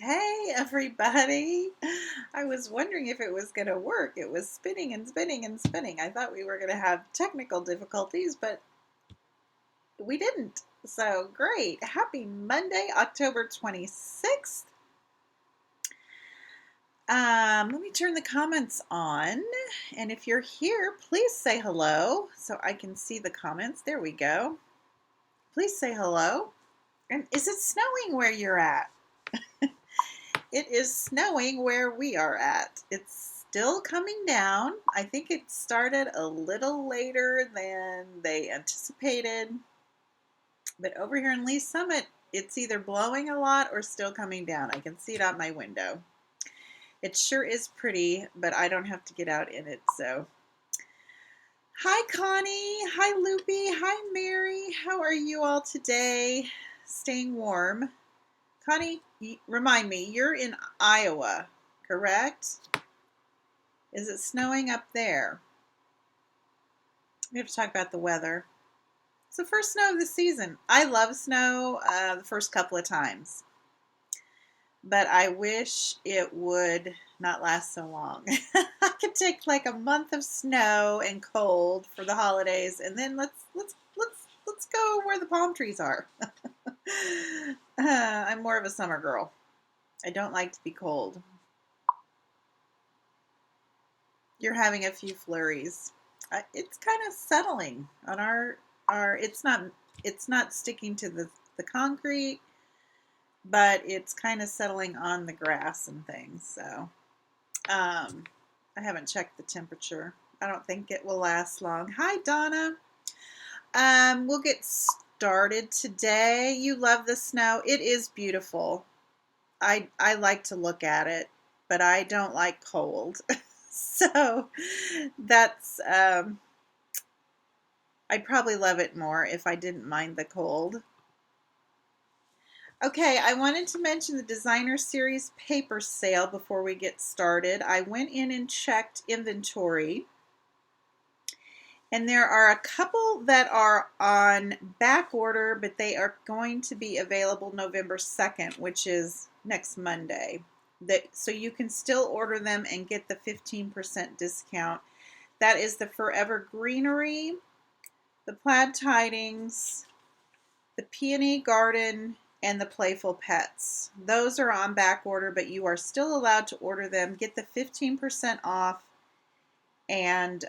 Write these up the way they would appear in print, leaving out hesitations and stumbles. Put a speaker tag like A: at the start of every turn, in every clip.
A: Hey, everybody. I was wondering if it was going to work. It was spinning and spinning and spinning. I thought we were going to have technical difficulties, but we didn't. So great. Happy Monday, October 26th. Let me turn the comments on. And if you're here, please say hello so I can see the comments. There we go. Please say hello. And is it snowing where you're at? It is snowing where we are at. It's still coming down. I think it started a little later than they anticipated. But over here in Lee Summit, it's either blowing a lot or still coming down. I can see it out my window. It sure is pretty, but I don't have to get out in it, so. Hi, Connie. Hi, Loopy. Hi, Mary. How are you all today? Staying warm. Connie, remind me, you're in Iowa, correct? Is it snowing up there? We have to talk about the weather. It's the first snow of the season. I love snow the first couple of times, but I wish it would not last so long. I could take like a month of snow and cold for the holidays, and then let's go where the palm trees are. I'm more of a summer girl. I don't like to be cold. You're having a few flurries. It's kind of settling on our it's not sticking to the concrete, but it's kind of settling on the grass and things. So I haven't checked the temperature. I don't think it will last long. Hi, Donna. We'll get started today. You love the snow. It is beautiful. I like to look at it, but I don't like cold. So that's I'd probably love it more if I didn't mind the cold. Okay, I wanted to mention the Designer Series paper sale before we get started. I went in and checked inventory, and there are a couple that are on back order, but they are going to be available November 2nd, which is next Monday. So you can still order them and get the 15% discount. That is the Forever Greenery, the Plaid Tidings, the Peony Garden, and the Playful Pets. Those are on back order, but you are still allowed to order them. Get the 15% off, and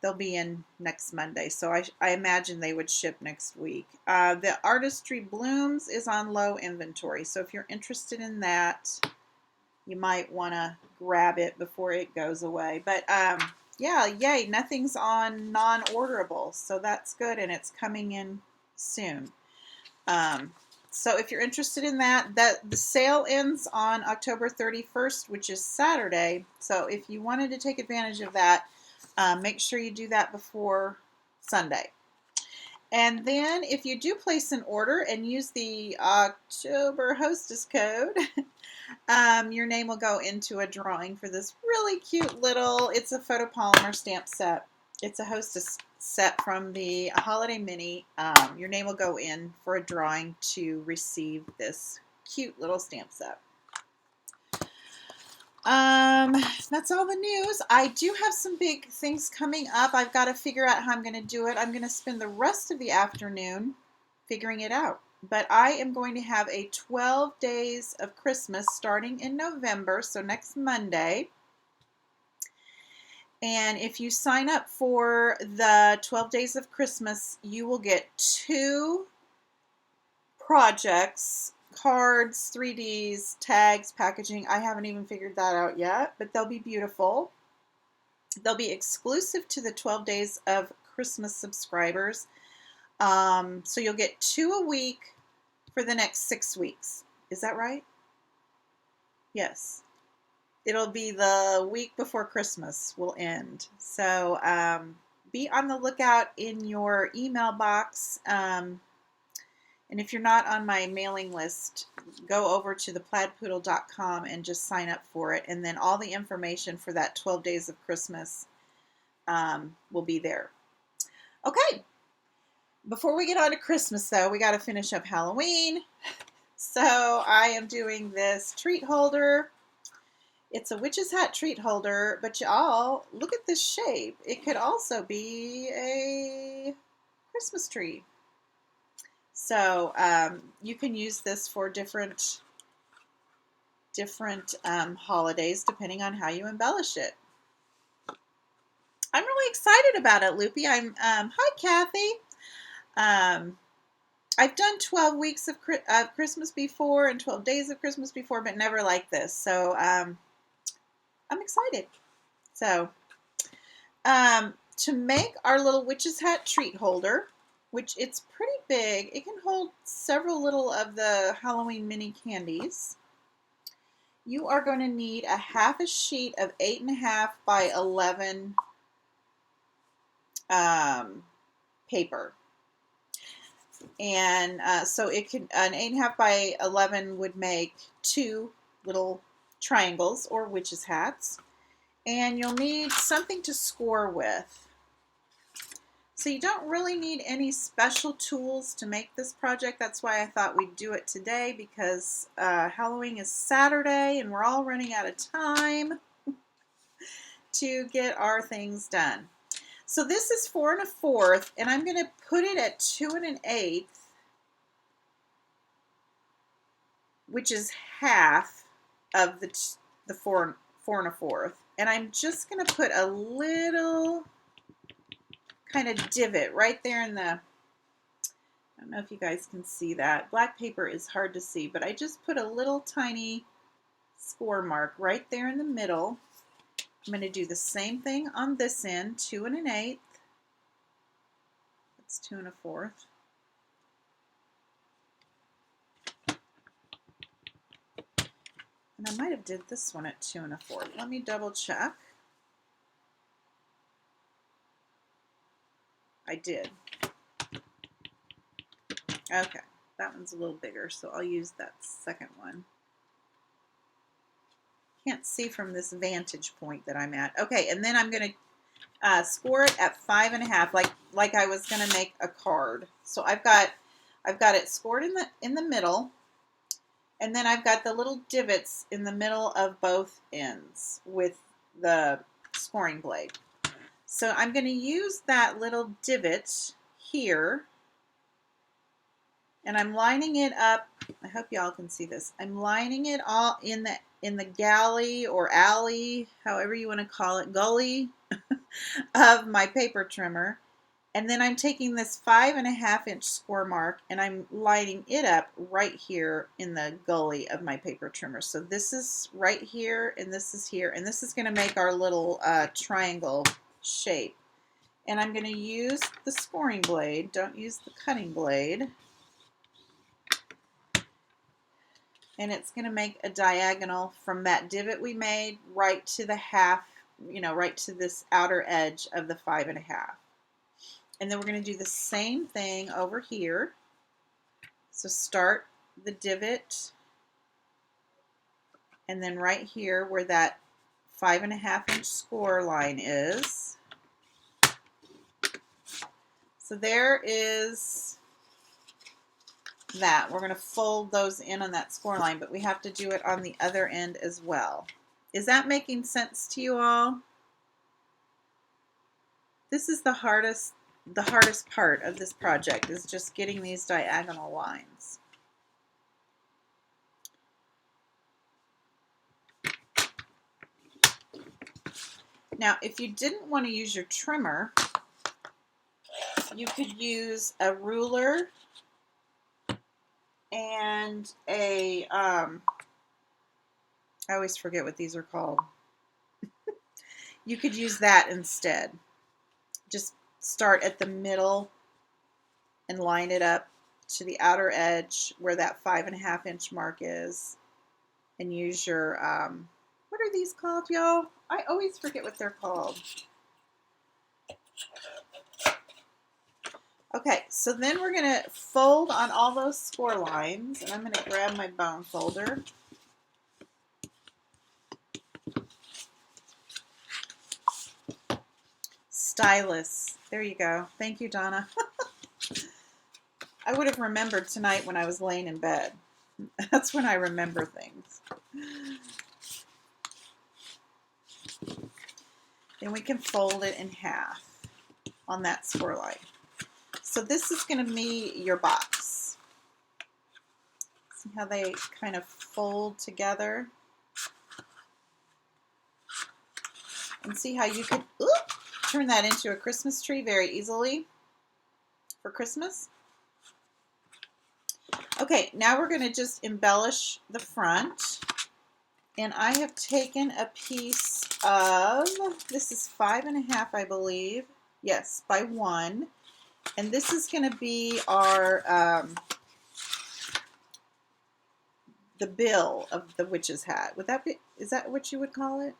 A: they'll be in next Monday. So I imagine they would ship next week. The Artistry Blooms is on low inventory. So if you're interested in that, you might want to grab it before it goes away. But yeah, yay, nothing's on non-orderable. So that's good, and it's coming in soon. So if you're interested in that, the sale ends on October 31st, which is Saturday. So if you wanted to take advantage of that, make sure you do that before Sunday. And then if you do place an order and use the October hostess code, your name will go into a drawing for this really cute little, it's a photopolymer stamp set. It's a hostess set from the Holiday Mini. Your name will go in for a drawing to receive this cute little stamp set. That's all the news. I do have some big things coming up. I've got to figure out how I'm going to do it. I'm going to spend the rest of the afternoon figuring it out. But I am going to have a 12 days of Christmas starting in November, so next Monday. And if you sign up for the 12 Days of Christmas, you will get 2 projects, cards, 3Ds, tags, packaging. I haven't even figured that out yet, but they'll be beautiful. They'll be exclusive to the 12 Days of Christmas subscribers. So you'll get 2 a week for the next 6 weeks. Is that right? Yes. It'll be the week before Christmas will end. So be on the lookout in your email box. And if you're not on my mailing list, go over to theplaidpoodle.com and just sign up for it. And then all the information for that 12 Days of Christmas will be there. Okay. Before we get on to Christmas, though, we got to finish up Halloween. So I am doing this treat holder. It's a witch's hat treat holder, but y'all, look at this shape. It could also be a Christmas tree. So you can use this for different holidays depending on how you embellish it. I'm really excited about it, Loopy. Hi, Kathy. I've done 12 weeks of Christmas before and 12 days of Christmas before, but never like this. So I'm excited. So to make our little witch's hat treat holder, which it's pretty big, it can hold several little of the Halloween mini candies. You are going to need a half a sheet of 8.5 by 11 paper. And so it could, an 8.5 by 11 would make 2 little triangles or witch's hats. And you'll need something to score with. So you don't really need any special tools to make this project. That's why I thought we'd do it today, because Halloween is Saturday and we're all running out of time to get our things done. So this is 4 1/4, and I'm going to put it at 2 1/8, which is half of the 4 1/4. And I'm just going to put a little kind of divot right there in the, I don't know if you guys can see that. Black paper is hard to see, but I just put a little tiny score mark right there in the middle. I'm going to do the same thing on this end, 2 1/8. That's 2 1/4. And I might have did this one at 2 1/4. Let me double check. I did. Okay, that one's a little bigger, so I'll use that second one. Can't see from this vantage point that I'm at. Okay, and then I'm going to score it at 5 1/2, like I was going to make a card. So I've got it scored in the middle, and then I've got the little divots in the middle of both ends with the scoring blade. So I'm going to use that little divot here, and I'm lining it up. I hope y'all can see this. I'm lining it all in the galley or alley, however you want to call it, gully of my paper trimmer. And then I'm taking this 5 1/2 inch score mark and I'm lining it up right here in the gully of my paper trimmer. So this is right here, and this is here, and this is going to make our little triangle shape. And I'm going to use the scoring blade. Don't use the cutting blade. And it's going to make a diagonal from that divot we made right to the half, right to this outer edge of the 5 1/2. And then we're going to do the same thing over here. So start the divot, and then right here where that 5 1/2 inch score line is. So there is that. We're going to fold those in on that score line, but we have to do it on the other end as well. Is that making sense to you all? This is the hardest part of this project, is just getting these diagonal lines. Now, if you didn't want to use your trimmer, you could use a ruler and I always forget what these are called. You could use that instead. Just start at the middle and line it up to the outer edge where that 5 1/2 inch mark is, and use your, what are these called, y'all? I always forget what they're called. Okay, so then we're going to fold on all those score lines, and I'm going to grab my bone folder. Stylus. There you go. Thank you, Donna. I would have remembered tonight when I was laying in bed. That's when I remember things. Then we can fold it in half on that swirl. So this is going to be your box. See how they kind of fold together? And see how you could turn that into a Christmas tree very easily for Christmas. Okay, now we're going to just embellish the front. And I have taken a piece of, this is 5.5, I believe. Yes, by 1. And this is going to be our, the bill of the witch's hat. Would that be, is that what you would call it?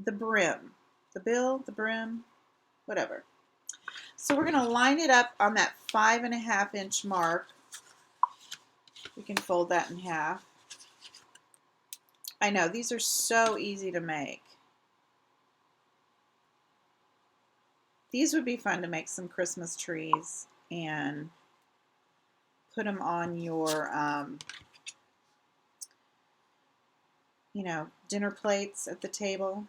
A: The brim. The bill, the brim, whatever. So we're going to line it up on that 5.5 inch mark. We can fold that in half. I know, these are so easy to make. These would be fun to make some Christmas trees and put them on your, you know, dinner plates at the table,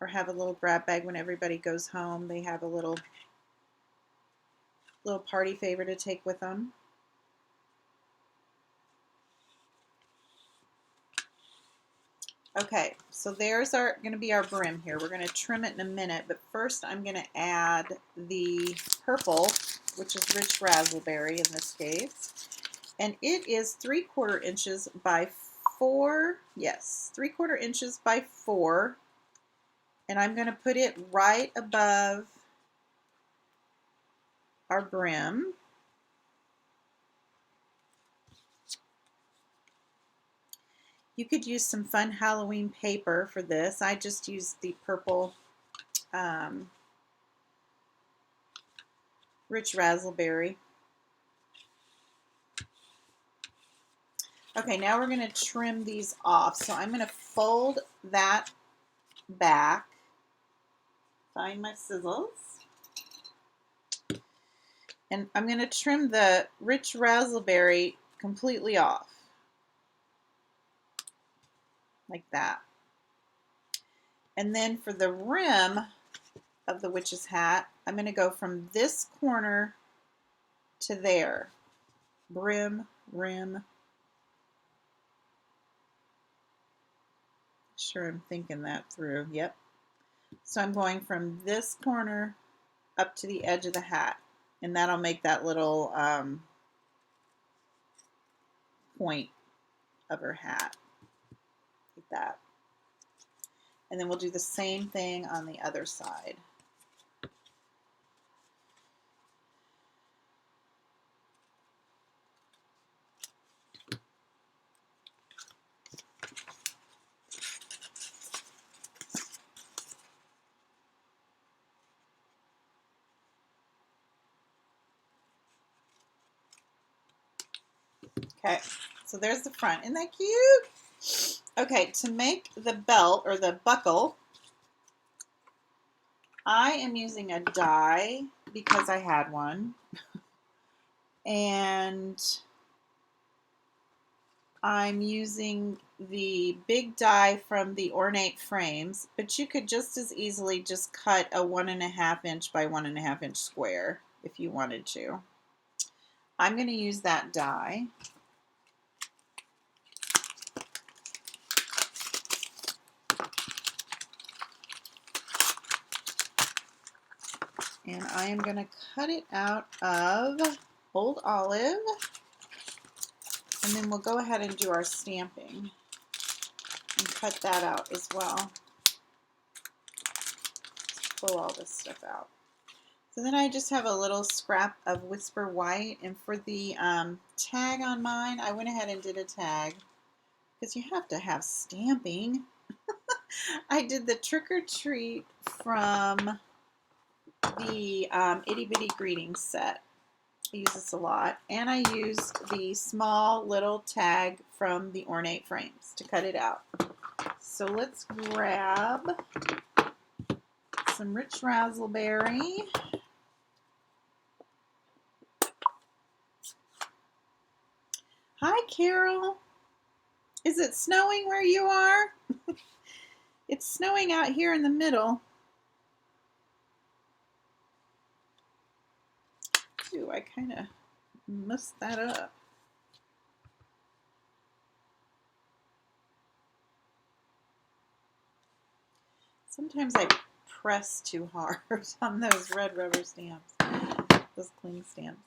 A: or have a little grab bag when everybody goes home. They have a little party favor to take with them. Okay, so there's our going to be our brim here. We're going to trim it in a minute, but first I'm going to add the purple, which is rich raspberry in this case. And it is 3/4 inches by 4. Yes, 3/4 inches by 4. And I'm going to put it right above our brim. You could use some fun Halloween paper for this. I just used the purple rich raspberry. Okay, now we're going to trim these off. So I'm going to fold that back. Find my scissors. And I'm going to trim the rich raspberry completely off. Like that. And then for the rim of the witch's hat, I'm going to go from this corner to there. Brim, rim. Sure, I'm thinking that through. Yep. So I'm going from this corner up to the edge of the hat. And that'll make that little point of her hat. Like that. And then we'll do the same thing on the other side. Okay, so there's the front. Isn't that cute? Okay, to make the belt or the buckle, I am using a die because I had one. And I'm using the big die from the Ornate Frames, but you could just as easily just cut a 1.5 inch by 1.5 inch square if you wanted to. I'm going to use that die. And I am going to cut it out of Old Olive. And then we'll go ahead and do our stamping and cut that out as well. Pull all this stuff out. So then I just have a little scrap of Whisper White. And for the tag on mine, I went ahead and did a tag because you have to have stamping. I did the Trick or Treat from the Itty Bitty Greetings set. I use this a lot. And I used the small little tag from the Ornate Frames to cut it out. So let's grab some rich raspberry. Hi, Carol. Is it snowing where you are? It's snowing out here in the middle. Ooh, I kind of messed that up. Sometimes I press too hard on those red rubber stamps, those cling stamps.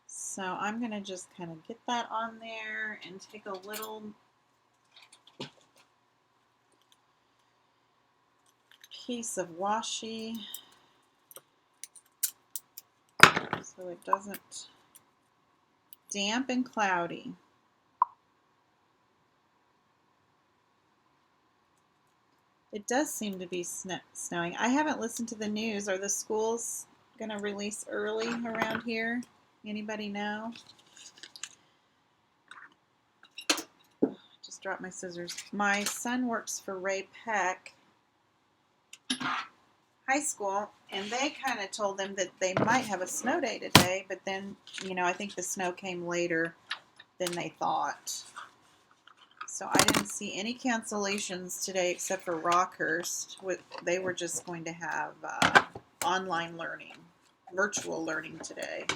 A: So I'm going to just kind of get that on there and take a little piece of washi so it doesn't damp and cloudy. It does seem to be snowing. I haven't listened to the news. Are the schools going to release early around here? Anybody know? Just dropped my scissors. My son works for Ray Peck High School, and they kind of told them that they might have a snow day today, but then, I think the snow came later than they thought. So I didn't see any cancellations today except for Rockhurst. They were just going to have online learning, virtual learning today.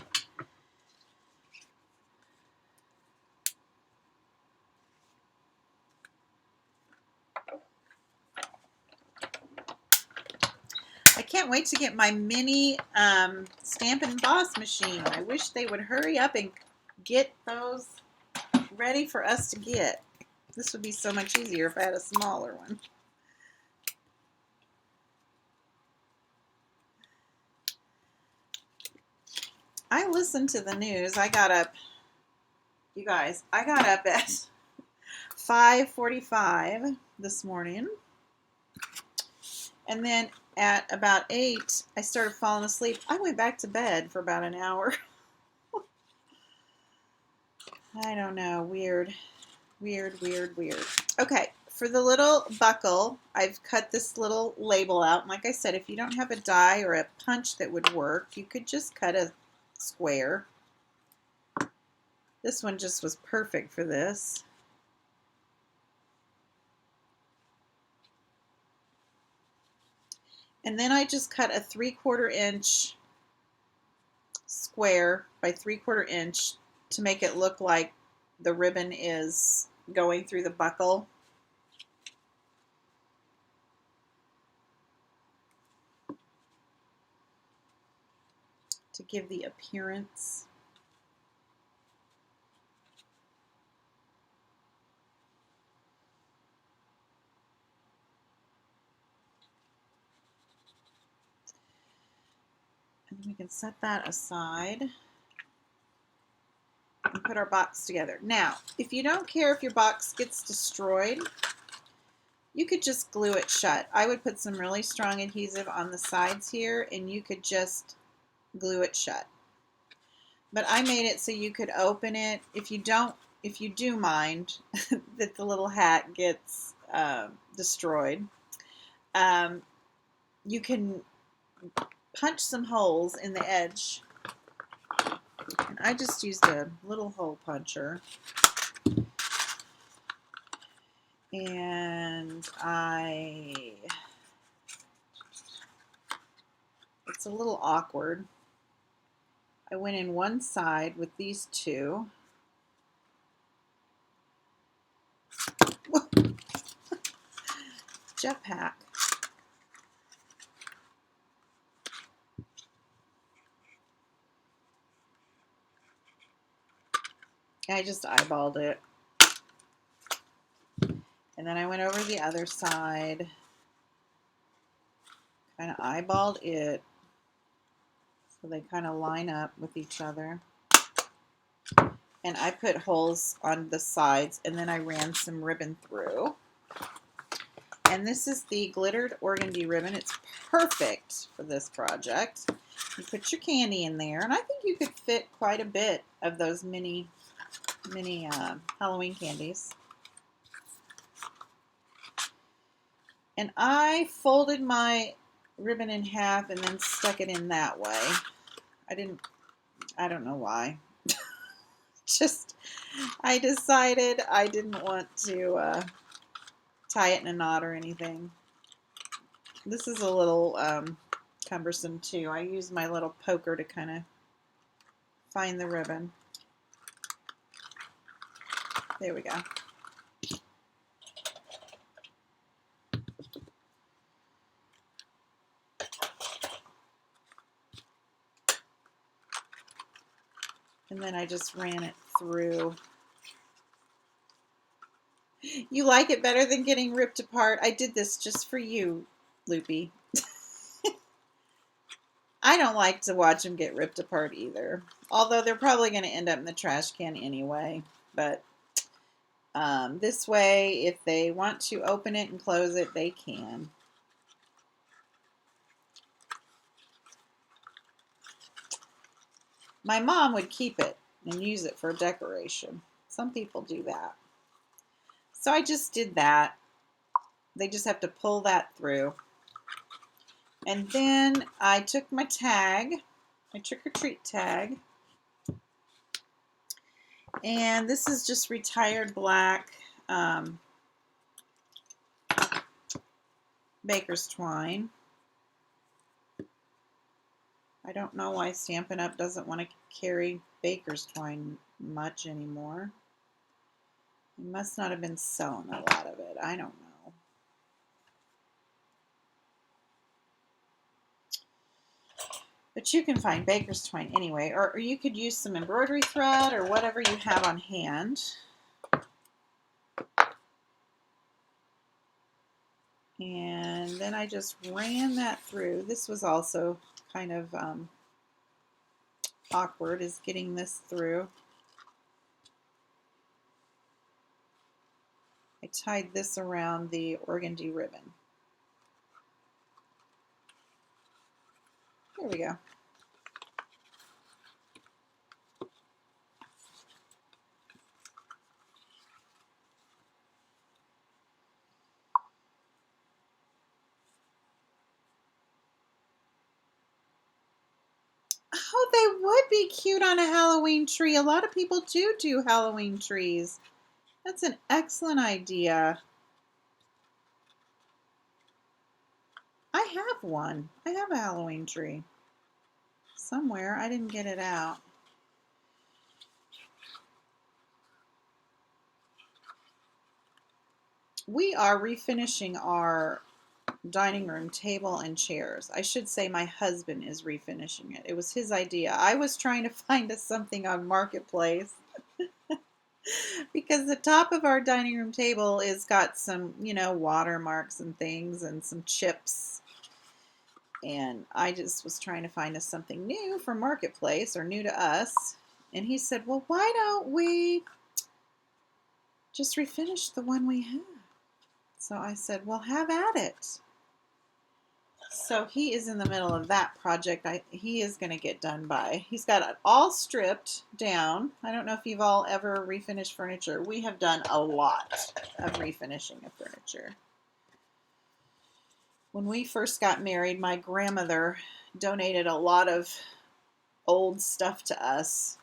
A: I can't wait to get my mini stamp and emboss machine. I wish they would hurry up and get those ready for us to get. This would be so much easier if I had a smaller one. I listened to the news. I got up, you guys, I got up at 5:45 this morning. And then at about 8, I started falling asleep. I went back to bed for about an hour. I don't know. Weird. Okay, for the little buckle, I've cut this little label out. And like I said, if you don't have a die or a punch that would work, you could just cut a square. This one just was perfect for this. And then I just cut a 3/4 inch square by 3/4 inch to make it look like the ribbon is going through the buckle. To give the appearance. And we can set that aside and put our box together. Now, if you don't care if your box gets destroyed, you could just glue it shut. I would put some really strong adhesive on the sides here, and you could just glue it shut. But I made it so you could open it. If you do mind that the little hat gets destroyed, you can punch some holes in the edge. And I just used a little hole puncher. And it's a little awkward. I went in one side with these two. Jetpack. I just eyeballed it. And then I went over the other side. Kind of eyeballed it. So they kind of line up with each other. And I put holes on the sides, and then I ran some ribbon through. And this is the glittered organdy ribbon. It's perfect for this project. You put your candy in there, and I think you could fit quite a bit of those mini Halloween candies. And I folded my ribbon in half and then stuck it in that way. I don't know why. Just, I decided I didn't want to tie it in a knot or anything. This is a little cumbersome too. I use my little poker to kind of find the ribbon. There we go. And then I just ran it through. You like it better than getting ripped apart? I did this just for you, Loopy. I don't like to watch them get ripped apart either. Although they're probably going to end up in the trash can anyway. But this way, if they want to open it and close it, they can. My mom would keep it and use it for decoration. Some people do that. So I just did that. They just have to pull that through. And then I took my tag, my trick-or-treat tag, and this is just retired black baker's twine. I don't know why Stampin' Up! Doesn't want to carry baker's twine much anymore. They must not have been selling a lot of it. I don't know. But you can find baker's twine anyway, or you could use some embroidery thread or whatever you have on hand. And then I just ran that through. This was also kind of awkward, is getting this through. I tied this around the organdy ribbon. There we go. Oh, they would be cute on a Halloween tree. A lot of people do Halloween trees. That's an excellent idea. I have one. I have a Halloween tree. Somewhere. I didn't get it out. We are refinishing our dining room table and chairs. I should say my husband is refinishing it. It was his idea. I was trying to find us something on Marketplace because the top of our dining room table is got some, you know, watermarks and things and some chips. And I just was trying to find us something new for Marketplace or new to us. And he said, well, why don't we just refinish the one we have? So I said, well, have at it. So he is in the middle of that project. He is going to get done by. He's got it all stripped down. I don't know if you've all ever refinished furniture. We have done a lot of refinishing of furniture. When we first got married, my grandmother donated a lot of old stuff to us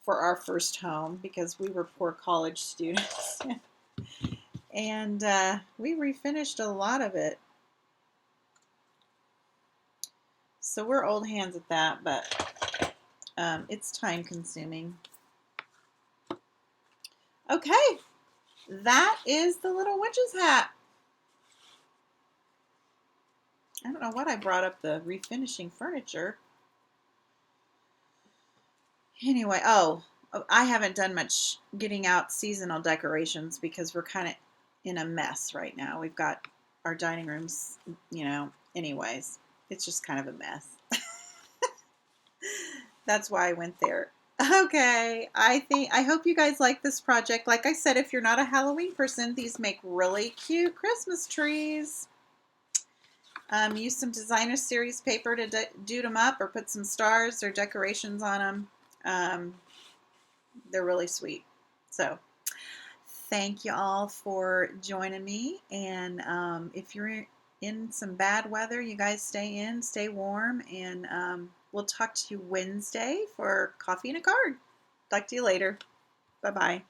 A: for our first home because we were poor college students. And we refinished a lot of it. So we're old hands at that, but it's time consuming. Okay, that is the little witch's hat. I don't know what I brought up the refinishing furniture. Anyway, I haven't done much getting out seasonal decorations because we're kind of in a mess right now. We've got our dining rooms, you know, anyways, it's just kind of a mess. That's why I went there. Okay, I hope you guys like this project. Like I said, if you're not a Halloween person, these make really cute Christmas trees. Use some designer series paper to do them up or put some stars or decorations on them. They're really sweet. So thank you all for joining me. And if you're in some bad weather. You guys stay in, stay warm, and we'll talk to you Wednesday for coffee and a card. Talk to you later. Bye-bye.